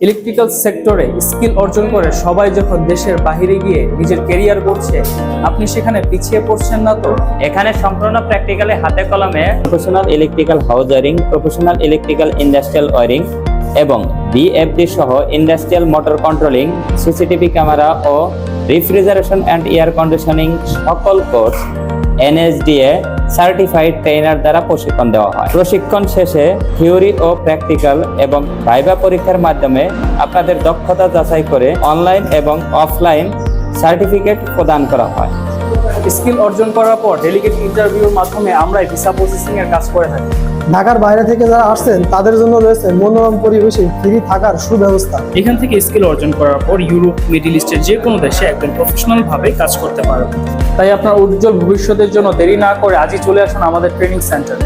Electrical সেক্টরে skill অর্জন করে সবাই যখন দেশের বাইরে গিয়ে নিজের ক্যারিয়ার করছে, আপনি সেখানে পিছিয়ে পড়ছেন না তো? এখানে সম্পূর্ণ প্র্যাকটিক্যালি হাতে কলমে professional electrical house wiring, professional electrical industrial wiring এবং বিএফডি সহ industrial motor controlling, CCTV camera ও রেফ্রিজারেশন অ্যান্ড এয়ার কন্ডিশনিং সকল কোর্স এনএসডিএ সার্টিফাইড ট্রেনার দ্বারা প্রশিক্ষণ দেওয়া হয়। প্রশিক্ষণ শেষে থিওরি ও প্র্যাকটিক্যাল এবং ভাইভা পরীক্ষার মাধ্যমে আপনাদের দক্ষতা যাচাই করে অনলাইন এবং অফলাইন সার্টিফিকেট প্রদান করা হয়। স্কিল অর্জন করার পর ডেলিগেট ইন্টারভিউর মাধ্যমে আমরা ভিসা প্রসেসিং এর কাজ করে থাকি। ঢাকার বাইরে থেকে যারা আসছেন তাদের জন্য রয়েছে মনোরম পরিবেশে ফ্রি থাকার সুব্যবস্থা। এখান থেকে স্কিল অর্জন করার পর ইউরোপ, মিডল ইস্টের যে কোনো দেশে একদম প্রফেশনাল ভাবে কাজ করতে পারবেন। তাই আপনার উজ্জ্বল ভবিষ্যতের জন্য দেরি না করে আজই চলে আসুন আমাদের ট্রেনিং সেন্টারে।